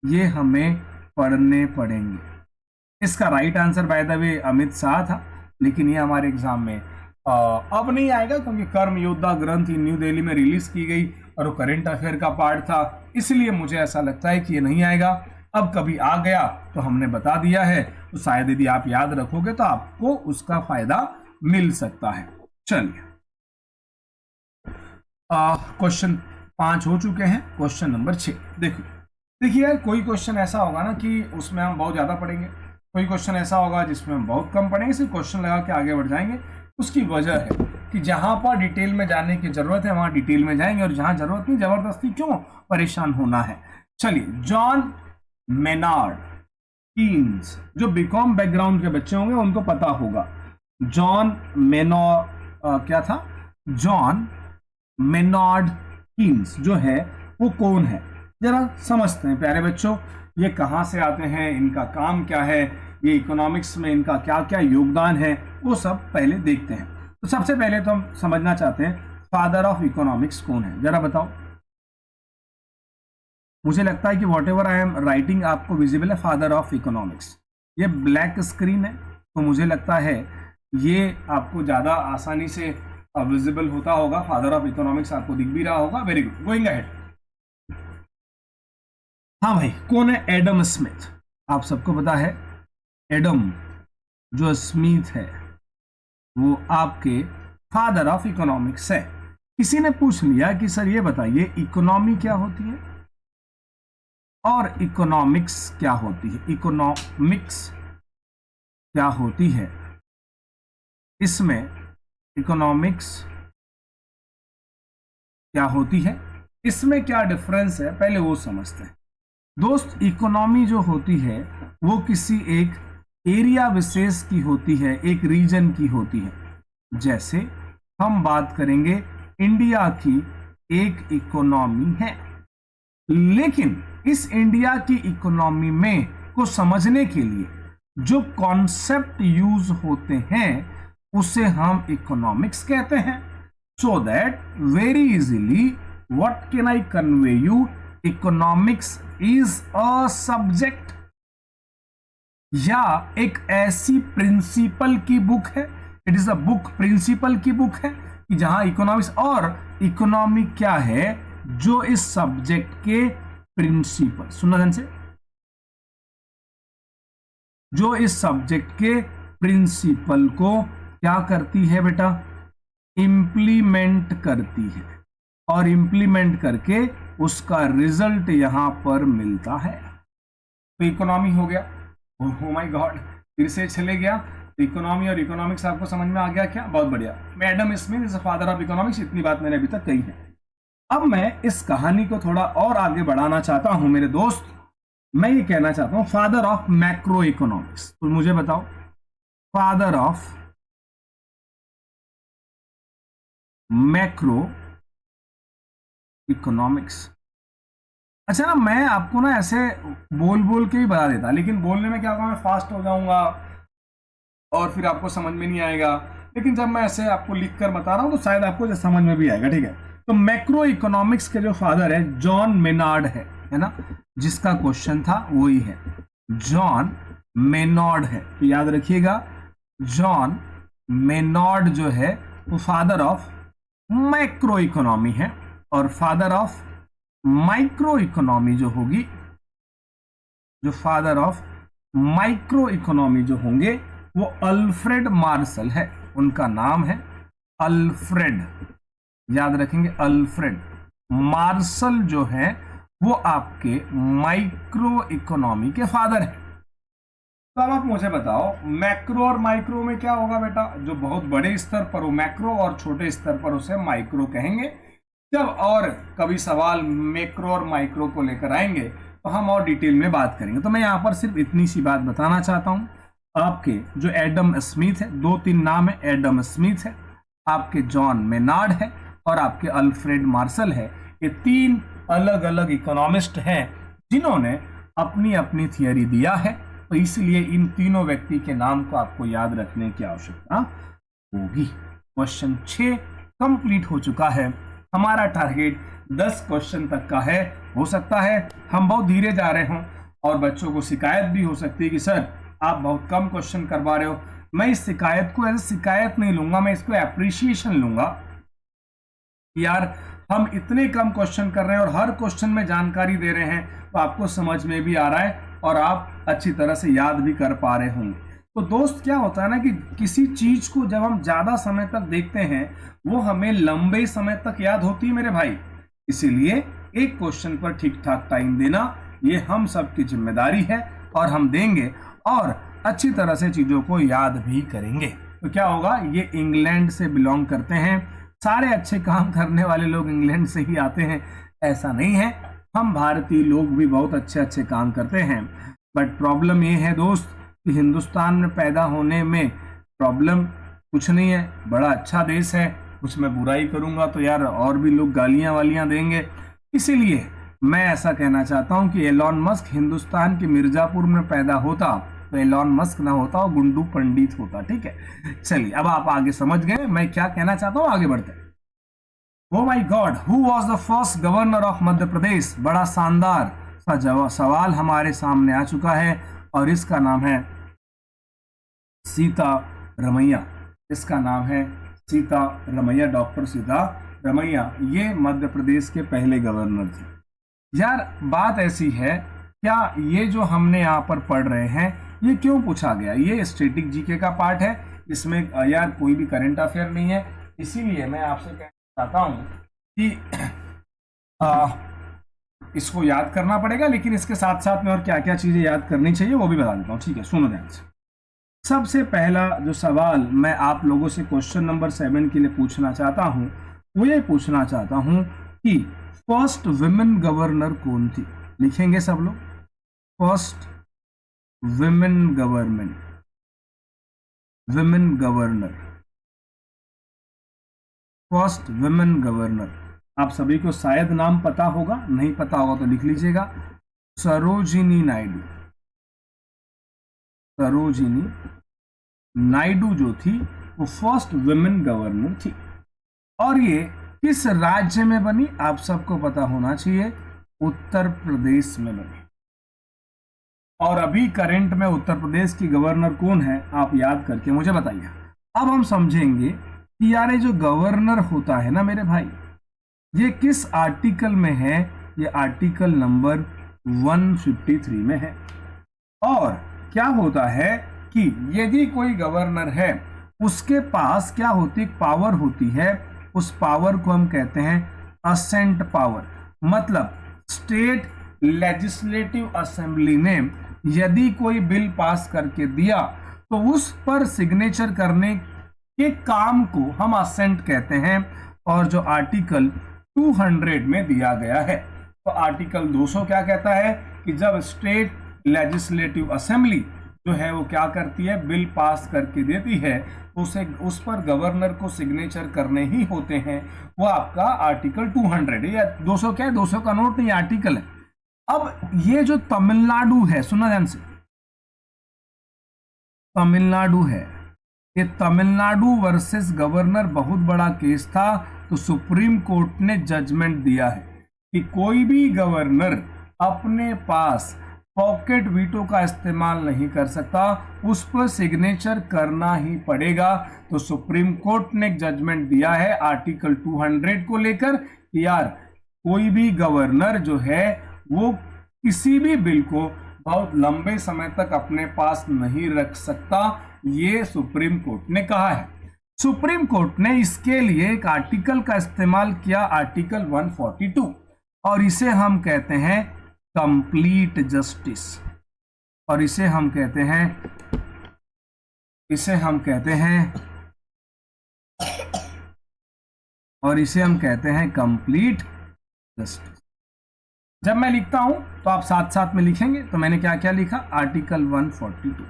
ये हमें पढ़ने पड़ेंगे। इसका right answer by the way Amit Shah था, लेकिन ये हमारे एग्जाम में अब नहीं आएगा, क्योंकि कर्म योद्धा ग्रंथ न्यू दिल्ली में रिलीज की गई और वो करंट अफेयर का पार्ट था, इसलिए मुझे ऐसा लगता है कि ये नहीं आएगा। अब कभी आ गया तो हमने बता दिया है, तो शायद यदि आप याद रखोगे तो आपको उसका फायदा मिल सकता है। चलिए, क्वेश्चन 5 हो चुके हैं। क्वेश्चन नंबर 6 देखिए यार, कोई क्वेश्चन ऐसा होगा ना कि उसमें हम बहुत ज्यादा पढ़ेंगे, कोई क्वेश्चन ऐसा होगा जिसमें हम बहुत कम पढ़ेंगे, सिर्फ क्वेश्चन लगा के आगे बढ़ जाएंगे। उसकी वजह है कि जहां पर डिटेल में जाने की जरूरत है वहां डिटेल में जाएंगे, और जहां जरूरत नहीं जबरदस्ती क्यों परेशान होना है। चलिए, जॉन मेनार्ड कीन्स, जो बीकॉम बैकग्राउंड के बच्चे होंगे उनको पता होगा, जॉन क्या था, जॉन मेनार्ड कीन्स जो है वो कौन है, जरा समझते हैं प्यारे बच्चों। ये कहाँ से आते हैं, इनका काम क्या है, ये इकोनॉमिक्स में इनका क्या क्या योगदान है, वो सब पहले देखते हैं। तो सबसे पहले तो हम समझना चाहते हैं फादर ऑफ इकोनॉमिक्स कौन है, जरा बताओ। मुझे लगता है कि what ever I am writing आपको विजिबल है, फादर ऑफ इकोनॉमिक्स। ये ब्लैक स्क्रीन है, तो मुझे लगता है ये आपको ज़्यादा आसानी से विजिबल होता होगा। फादर ऑफ इकोनॉमिक्स आपको दिख भी रहा होगा। Very good, going ahead. हाँ भाई, कौन है? Adam Smith. आप सबको पता है एडम जो स्मिथ है वो आपके फादर ऑफ इकोनॉमिक्स है। किसी ने पूछ लिया कि सर ये बताइए इकोनॉमी क्या होती है, और इकोनॉमिक्स क्या होती है, इकोनॉमिक्स क्या होती है, इसमें इकोनॉमिक्स क्या होती है, इसमें क्या डिफरेंस है, पहले वो समझते हैं। दोस्त, इकोनॉमी जो होती है वो किसी एक एरिया विशेष की होती है, एक रीजन की होती है। जैसे हम बात करेंगे इंडिया की एक इकोनॉमी है, लेकिन इस इंडिया की इकोनॉमी में को समझने के लिए जो कॉन्सेप्ट यूज होते हैं उसे हम इकोनॉमिक्स कहते हैं। So that very easily what can I convey you, economics is a subject या एक ऐसी प्रिंसिपल की बुक है, it is a book, principle की बुक है कि जहां इकोनॉमिक्स और इकोनॉमी क्या है, जो इस सब्जेक्ट के प्रिंसिपल, सुनना ध्यान से, जो इस सब्जेक्ट के प्रिंसिपल को क्या करती है बेटा, इंप्लीमेंट करती है, और इंप्लीमेंट करके उसका रिजल्ट यहां पर मिलता है। तो इकोनॉमी हो गया। ओह माय गॉड, फिर से चले गया। तो इकोनॉमी और इकोनॉमिक्स आपको समझ में आ गया क्या? बहुत बढ़िया। Adam Smith is the father of economics, इतनी बात मैंने अभी तक कही है। अब मैं इस कहानी को थोड़ा और आगे बढ़ाना चाहता हूं मेरे दोस्त। मैं ये कहना चाहता हूं फादर ऑफ मैक्रो इकोनॉमिक्स। तो मुझे बताओ, फादर ऑफ मैक्रो इकोनॉमिक्स। अच्छा ना, मैं आपको ना ऐसे बोल बोल के ही बता देता, लेकिन बोलने में क्या होगा, मैं फास्ट हो जाऊंगा और फिर आपको समझ में नहीं आएगा। लेकिन जब मैं ऐसे आपको लिख कर बता रहा हूं तो शायद आपको समझ में भी आएगा। ठीक है, तो मैक्रो इकोनॉमिक्स के जो फादर है जॉन मेनार्ड है ना, जिसका क्वेश्चन था वही है, जॉन मेनार्ड है। तो याद रखिएगा, जॉन मेनार्ड जो है वो फादर ऑफ मैक्रो इकोनॉमी है, और फादर ऑफ माइक्रो इकोनॉमी जो होगी, जो फादर ऑफ माइक्रो इकोनॉमी जो होंगे वो अल्फ्रेड मार्शल है। उनका नाम है अल्फ्रेड, याद रखेंगे, अल्फ्रेड मार्शल जो है वो आपके माइक्रो इकोनॉमी के फादर है। तो अब आप मुझे बताओ, मैक्रो और माइक्रो में क्या होगा बेटा? जो बहुत बड़े स्तर पर हो मैक्रो, और छोटे स्तर पर उसे माइक्रो कहेंगे। जब और कभी सवाल मैक्रो और माइक्रो को लेकर आएंगे तो हम और डिटेल में बात करेंगे। तो मैं यहाँ पर सिर्फ इतनी सी बात बताना चाहता हूँ। आपके जो एडम स्मिथ है, 2-3 नाम है, एडम स्मिथ है, आपके जॉन मेनार्ड है, और आपके अल्फ्रेड मार्शल है। ये 3 अलग अलग इकोनॉमिस्ट हैं जिन्होंने अपनी अपनी थियरी दिया है। तो इसलिए इन तीनों व्यक्ति के नाम को आपको याद रखने की आवश्यकता होगी। क्वेश्चन 6 कंप्लीट हो चुका है। हमारा टारगेट 10 क्वेश्चन तक का है। हो सकता है हम बहुत धीरे जा रहे हों और बच्चों को शिकायत भी हो सकती है कि सर आप बहुत कम क्वेश्चन करवा रहे हो। मैं इस शिकायत को एज शिकायत नहीं लूंगा, मैं इसको एप्रिसिएशन लूंगा। यार हम इतने कम क्वेश्चन कर रहे हैं और हर क्वेश्चन में जानकारी दे रहे हैं, तो आपको समझ में भी आ रहा है और आप अच्छी तरह से याद भी कर पा रहे होंगे। तो दोस्त क्या होता है ना कि किसी चीज को जब हम ज्यादा समय तक देखते हैं वो हमें लंबे समय तक याद होती है मेरे भाई। इसीलिए एक क्वेश्चन पर ठीक ठाक टाइम देना ये हम सबकी जिम्मेदारी है, और हम देंगे और अच्छी तरह से चीजों को याद भी करेंगे। तो क्या होगा, ये इंग्लैंड से बिलोंग करते हैं, सारे अच्छे काम करने वाले लोग इंग्लैंड से ही आते हैं, ऐसा नहीं है। हम भारतीय लोग भी बहुत अच्छे अच्छे काम करते हैं, बट प्रॉब्लम ये है दोस्त कि हिंदुस्तान में पैदा होने में प्रॉब्लम कुछ नहीं है, बड़ा अच्छा देश है। कुछ मैं बुराई करूंगा तो यार और भी लोग गालियां वालियां देंगे। इसीलिए मैं ऐसा कहना चाहता हूं कि एलॉन मस्क हिंदुस्तान के मिर्जापुर में पैदा होता तो एलॉन मस्क ना होता और गुंडू पंडित होता। ठीक है, चलिए अब आप आगे समझ गए मैं क्या कहना चाहता हूं, आगे बढ़ते हैं। Oh my God, who was the first governor of Madhya Pradesh? बड़ा शानदार सा सवाल हमारे सामने आ चुका है और इसका नाम है सीता रमैया। इसका नाम है सीता रमैया, डॉक्टर सीता रमैया। ये मध्य प्रदेश के पहले गवर्नर थे। यार बात ऐसी है, क्या ये जो हमने यहाँ पर पढ़ रहे हैं ये क्यों पूछा गया? ये स्टैटिक जीके का पार्ट है, इसमें यार कोई भी करंट अफेयर नहीं है। इसीलिए मैं आपसे कहना चाहता हूँ कि इसको याद करना पड़ेगा, लेकिन इसके साथ साथ में और क्या क्या चीजें याद करनी चाहिए वो भी बता देता हूँ। ठीक है, सुनो ध्यान से। सबसे पहला जो सवाल मैं आप लोगों से क्वेश्चन नंबर 7 के लिए पूछना चाहता हूं वो ये पूछना चाहता हूं कि फर्स्ट विमेन गवर्नर कौन थी। लिखेंगे सब लोग, first women government, women governor, first women governor. आप सभी को शायद नाम पता होगा, नहीं पता होगा तो लिख लीजिएगा, सरोजिनी नायडू। सरोजिनी नायडू जो थी वो फर्स्ट विमेन गवर्नर थी। और ये किस राज्य में बनी, आप सबको पता होना चाहिए, उत्तर प्रदेश में बनी। और अभी करंट में उत्तर प्रदेश की गवर्नर कौन है, आप याद करके मुझे बताइए। अब हम समझेंगे कि यार ये जो गवर्नर होता है ना मेरे भाई, ये किस आर्टिकल में है, ये आर्टिकल नंबर 153 में है। और क्या होता है कि यदि कोई गवर्नर है उसके पास क्या होती पावर होती है, उस पावर को हम कहते हैं असेंट पावर। मतलब स्टेट लेजिस्लेटिव असेंबली ने यदि कोई बिल पास करके दिया तो उस पर सिग्नेचर करने के काम को हम असेंट कहते हैं। और जो आर्टिकल 200 में दिया गया है, तो आर्टिकल 200 क्या कहता है कि जब स्टेट लेजिस्लेटिव असेंबली जो है वो क्या करती है, बिल पास करके देती है, तो उसे उस पर गवर्नर को सिग्नेचर करने ही होते हैं। वो आपका आर्टिकल 200 है, या 200 क्या है, 200 का नोट नहीं, आर्टिकल है। अब ये जो तमिलनाडु है, सुना ध्यान से, तमिलनाडु है, ये तमिलनाडु वर्सेस गवर्नर बहुत बड़ा केस था। तो सुप्रीम कोर्ट ने जजमेंट दिया है कि कोई भी गवर्नर अपने पास पॉकेट वीटो का इस्तेमाल नहीं कर सकता, उस पर सिग्नेचर करना ही पड़ेगा। तो सुप्रीम कोर्ट ने एक जजमेंट दिया है आर्टिकल 200 को लेकर कि यार कोई भी गवर्नर जो है वो किसी भी बिल को बहुत लंबे समय तक अपने पास नहीं रख सकता, ये सुप्रीम कोर्ट ने कहा है। सुप्रीम कोर्ट ने इसके लिए एक आर्टिकल का इस्तेमाल किया, आर्टिकल 142, और इसे हम कहते हैं कंप्लीट जस्टिस। और इसे हम कहते हैं कंप्लीट जस्टिस। जब मैं लिखता हूं तो आप साथ साथ में लिखेंगे। तो मैंने क्या क्या लिखा, आर्टिकल 142,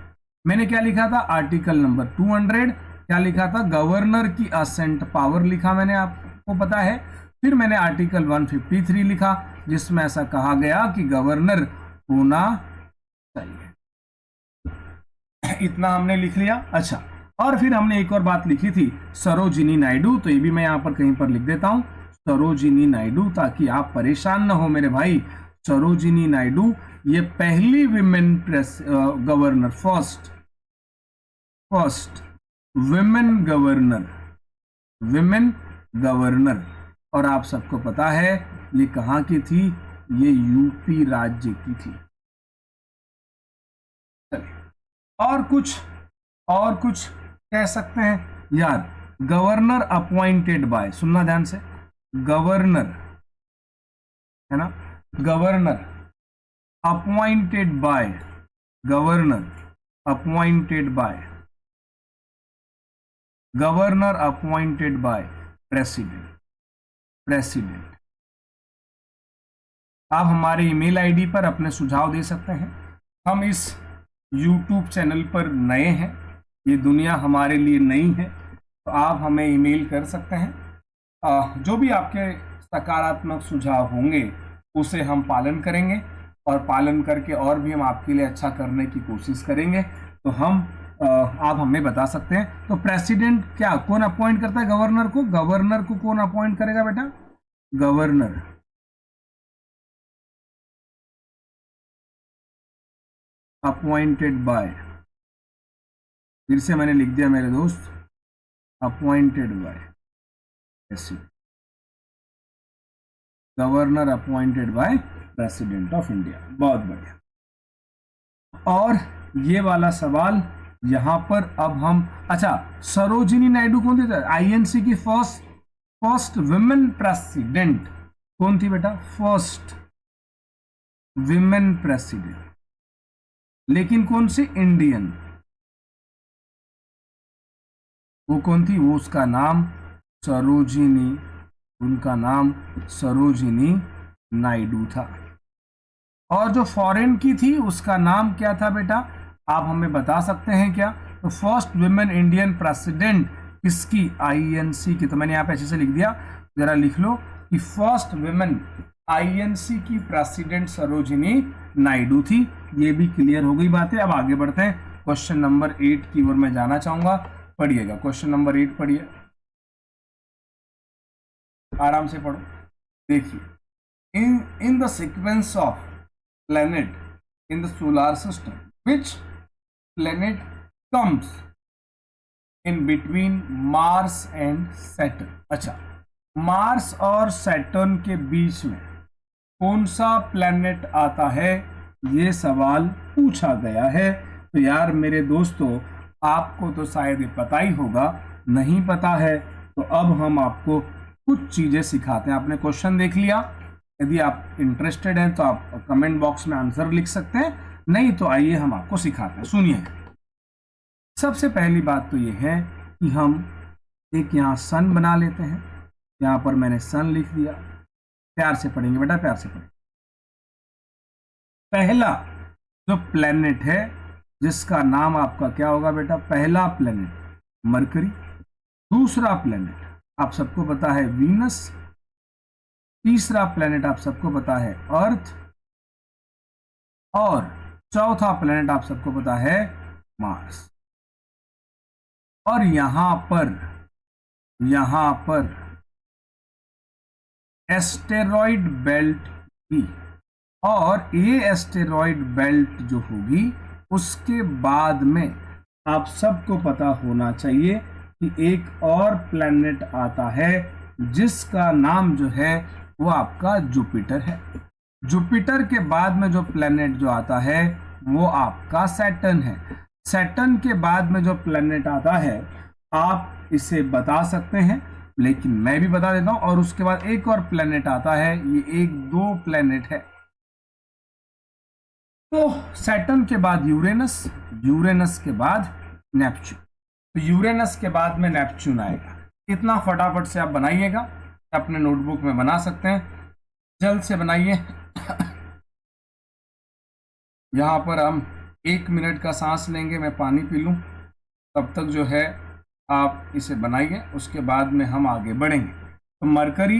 मैंने क्या लिखा था, आर्टिकल नंबर 200 क्या लिखा था, गवर्नर की असेंट पावर लिखा मैंने, आपको पता है। फिर मैंने आर्टिकल 153 लिखा जिसमें ऐसा कहा गया कि गवर्नर होना चाहिए। इतना हमने लिख लिया। अच्छा, और फिर हमने एक और बात लिखी थी, सरोजिनी नायडू। तो ये भी मैं यहां पर कहीं पर लिख देता हूं, सरोजिनी नायडू, ताकि आप परेशान ना हो मेरे भाई। सरोजिनी नायडू ये पहली women press governor, first women governor. और आप सबको पता है ये कहां की थी, ये यूपी राज्य की थी। और कुछ कह सकते हैं यार, गवर्नर अपॉइंटेड बाय, सुनना ध्यान से, गवर्नर है ना, गवर्नर अपॉइंटेड बाय प्रेसिडेंट। आप हमारे ईमेल आईडी पर अपने सुझाव दे सकते हैं। हम इस YouTube चैनल पर नए हैं, ये दुनिया हमारे लिए नई है, तो आप हमें ईमेल कर सकते हैं। जो भी आपके सकारात्मक सुझाव होंगे उसे हम पालन करेंगे, और पालन करके और भी हम आपके लिए अच्छा करने की कोशिश करेंगे। तो आप हमें बता सकते हैं। तो प्रेसिडेंट क्या, कौन अपॉइंट करता है गवर्नर को, गवर्नर को कौन अपॉइंट करेगा बेटा, गवर्नर अपॉइंटेड बाय, फिर से मैंने लिख दिया मेरे दोस्त, appointed by president, governor appointed by president of India. बहुत बढ़िया। और ये वाला सवाल यहां पर अब हम, अच्छा, सरोजिनी नायडू कौन थी, आईएनसी की फर्स्ट विमेन प्रेसिडेंट कौन थी बेटा, फर्स्ट विमेन प्रेसिडेंट, लेकिन कौन सी? इंडियन। वो कौन थी? वो उसका नाम सरोजिनी, उनका नाम सरोजिनी नायडू था। और जो फॉरेन की थी उसका नाम क्या था बेटा? आप हमें बता सकते हैं क्या? तो फर्स्ट वुमेन इंडियन प्रेसिडेंट किसकी? आईएनसी की। तो मैंने यहाँ पे अच्छे से लिख दिया, जरा लिख लो कि फर्स्ट वुमेन आईएनसी की प्रेसिडेंट सरोजिनी नायडू थी। ये भी क्लियर हो गई बात है। अब आगे बढ़ते हैं, क्वेश्चन नंबर 8 की ओर मैं जाना चाहूंगा। पढ़िएगा, क्वेश्चन नंबर 8 पढ़िए, आराम से पढ़ो। देखिए, in the sequence of planet in the solar system, which planet comes in between Mars and Saturn? अच्छा, मार्स और सैटर्न के बीच में कौन सा प्लेनेट आता है, ये सवाल पूछा गया है। तो यार मेरे दोस्तों, आपको तो शायद ये पता ही होगा, नहीं पता है तो अब हम आपको कुछ चीजें सिखाते हैं। आपने क्वेश्चन देख लिया, यदि आप इंटरेस्टेड हैं तो आप कमेंट बॉक्स में आंसर लिख सकते हैं, नहीं तो आइए हम आपको सिखाते हैं। सुनिए, सबसे पहली बात तो ये है कि हम एक यहाँ सन बना लेते हैं। यहाँ पर मैंने सन लिख दिया। प्यार से पढ़ेंगे बेटा, प्यार से पढ़ेंगे। पहला जो प्लेनेट है जिसका नाम आपका क्या होगा बेटा? पहला प्लेनेट मरकरी, दूसरा प्लेनेट आप सबको पता है वीनस, तीसरा प्लेनेट आप सबको पता है अर्थ, और चौथा प्लेनेट आप सबको पता है मार्स। और यहां पर एस्टेरॉइड बेल्ट भी, और ये एस्टेरॉइड बेल्ट जो होगी उसके बाद में आप सबको पता होना चाहिए कि एक और प्लेनेट आता है जिसका नाम जो है वो आपका जुपिटर है। जुपिटर के बाद में जो प्लेनेट जो आता है वो आपका सैटर्न है। सैटर्न के बाद में जो प्लेनेट आता है आप इसे बता सकते हैं, लेकिन मैं भी बता देता हूं। और उसके बाद एक और प्लेनेट आता है, ये एक दो प्लेनेट है। तो सैटर्न के बाद यूरेनस, यूरेनस के बाद नेपच्यून। तो यूरेनस के बाद में नेपच्यून आएगा। इतना फटाफट से आप बनाइएगा, अपने नोटबुक में बना सकते हैं, जल्द से बनाइए। यहां पर हम 1 मिनट का सांस लेंगे, मैं पानी पी लूं, तब तक जो है आप इसे बनाइए, उसके बाद में हम आगे बढ़ेंगे। तो मरकरी,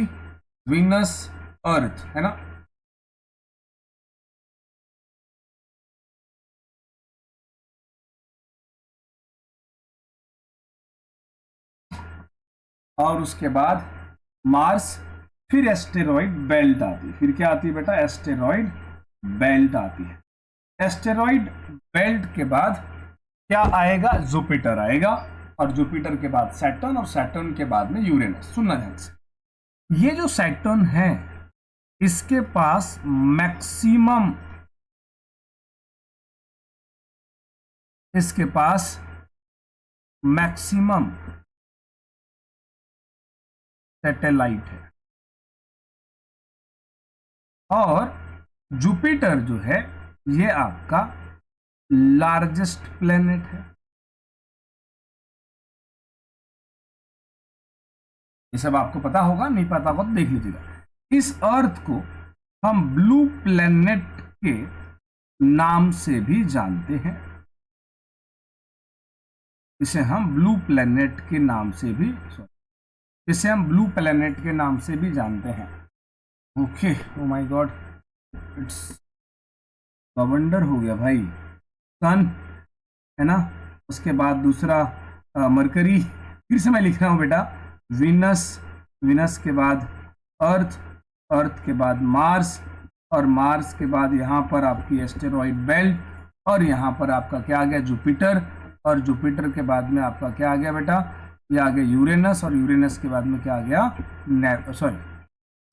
वीनस, अर्थ है ना। और उसके बाद मार्स, फिर एस्टेरॉइड बेल्ट आती है। फिर क्या आती है बेटा? एस्टेरॉइड बेल्ट आती है। एस्टेरॉइड बेल्ट के बाद क्या आएगा? जुपिटर आएगा, और जुपिटर के बाद सैटर्न, और सैटर्न के बाद में यूरेनस। सुनना ध्यान से, ये जो सैटर्न है इसके पास मैक्सिमम, इसके पास मैक्सिमम सैटेलाइट है। और जुपिटर जो है ये आपका लार्जेस्ट प्लेनेट है। ये सब आपको पता होगा, नहीं पता होगा तो देख लीजिएगा। इस अर्थ को हम ब्लू प्लेनेट के नाम से भी जानते हैं। इसे हम ब्लू प्लेनेट के नाम से भी इसे हम ब्लू प्लेनेट के नाम से भी जानते हैं। Okay, O my God, it's बवंडर हो गया भाई। सन है ना, उसके बाद दूसरा मरकरी, फिर से मैं लिख रहा हूं बेटा, वीनस, वीनस के बाद अर्थ, अर्थ के बाद मार्स, और मार्स के बाद यहाँ पर आपकी एस्टेरॉइड बेल्ट, और यहाँ पर आपका क्या आ गया? जुपिटर, और जुपिटर के बाद में आपका क्या आ गया बेटा? ये आ गया यूरेनस, और यूरेनस के बाद में क्या आ गया?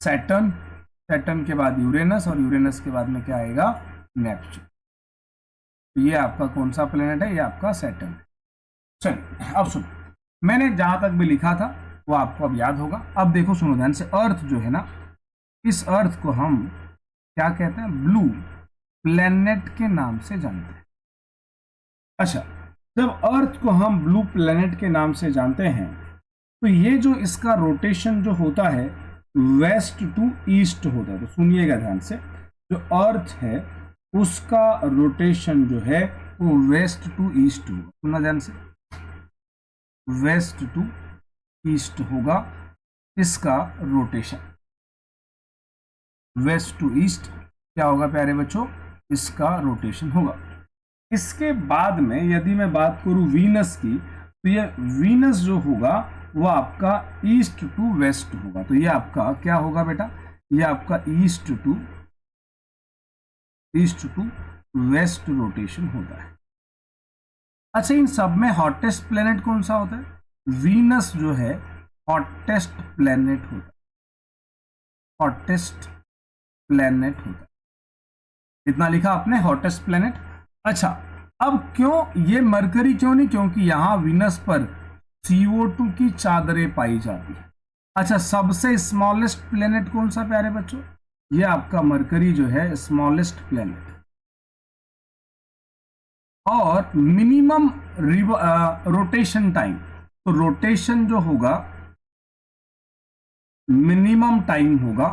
सैटर्न, सैटर्न के बाद यूरेनस, और यूरेनस के बाद में क्या आएगा? नेपच्यून। तो ये आपका कौन सा प्लेनेट है? ये आपका सैटर्न है। चलिए अब सुनो, मैंने जहां तक भी लिखा था वो आपको अब याद होगा। अब देखो, सुनो ध्यान से, अर्थ जो है ना, इस अर्थ को हम क्या कहते हैं, ब्लू प्लेनेट के नाम से जानते हैं। अच्छा, जब अर्थ को हम ब्लू प्लेनेट के नाम से जानते हैं तो ये जो इसका रोटेशन जो होता है वेस्ट टू ईस्ट होता है। तो सुनिएगा ध्यान से, जो अर्थ है उसका रोटेशन जो है वो वेस्ट टू ईस्ट होगा। सुनना ध्यान से, वेस्ट टू ईस्ट होगा इसका रोटेशन। वेस्ट टू ईस्ट क्या होगा प्यारे बच्चों, इसका रोटेशन होगा। इसके बाद में यदि मैं बात करूं वीनस की, तो ये वीनस जो होगा वो आपका ईस्ट टू वेस्ट होगा। तो ये आपका क्या होगा बेटा, ये आपका ईस्ट टू वेस्ट रोटेशन होता है। अच्छा, इन सब में हॉटेस्ट प्लेनेट कौन सा होता है, वीनस जो है हॉटेस्ट प्लेनेट होता है, हॉटेस्ट प्लेनेट होता है। इतना लिखा आपने, हॉटेस्ट प्लेनेट। अच्छा, अब क्यों ये मरकरी क्यों नहीं, क्योंकि यहां वीनस पर CO2 की चादरें पाई जाती है। अच्छा, सबसे स्मॉलेस्ट प्लेनेट कौन सा प्यारे बच्चों, ये आपका मरकरी जो है स्मॉलेस्ट प्लेनेट। और मिनिमम रोटेशन टाइम, तो रोटेशन जो होगा मिनिमम टाइम होगा,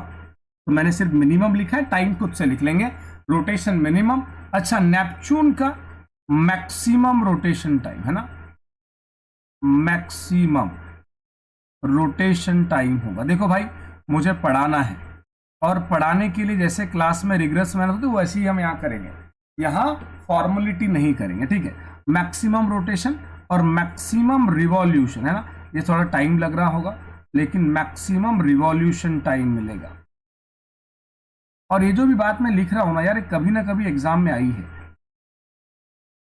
तो मैंने सिर्फ मिनिमम लिखा है, टाइम खुद से लिख लेंगे, रोटेशन मिनिमम। अच्छा, नेपच्यून का मैक्सिमम रोटेशन टाइम है ना, मैक्सिमम रोटेशन टाइम होगा। देखो भाई, मुझे पढ़ाना है और पढ़ाने के लिए जैसे क्लास में रिग्रेस मेहनत होती है वैसे ही हम यहाँ करेंगे, यहाँ फॉर्मेलिटी नहीं करेंगे, ठीक है। मैक्सिमम रोटेशन और मैक्सिमम रिवॉल्यूशन है ना, ये थोड़ा टाइम लग रहा होगा लेकिन मैक्सिमम रिवॉल्यूशन टाइम मिलेगा। और ये जो भी बात मैं लिख रहा हूं ना यार, कभी ना कभी एग्जाम में आई है,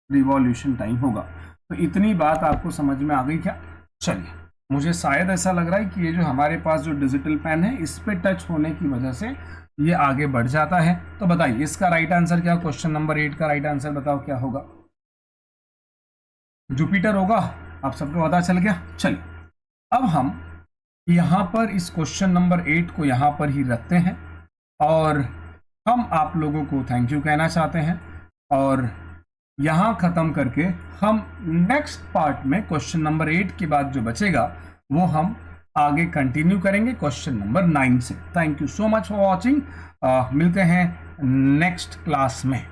रिवॉल्यूशन टाइम होगा। तो इतनी बात आपको समझ में आ गई क्या। चलिए, मुझे शायद ऐसा लग रहा है कि ये जो हमारे पास जो डिजिटल पेन है इस पे टच होने की वजह से ये आगे बढ़ जाता है। तो बताइए इसका राइट आंसर क्या, क्वेश्चन नंबर 8 का राइट आंसर बताओ क्या होगा, जुपिटर होगा। आप सबको पता चल गया। चलिए, अब हम यहां पर इस क्वेश्चन नंबर 8 को यहां पर ही रखते हैं और हम आप लोगों को थैंक यू कहना चाहते हैं और यहां खत्म करके हम नेक्स्ट पार्ट में क्वेश्चन नंबर 8 के बाद जो बचेगा वो हम आगे कंटिन्यू करेंगे क्वेश्चन नंबर 9 से। Thank you so much for watching. मिलते हैं नेक्स्ट क्लास में।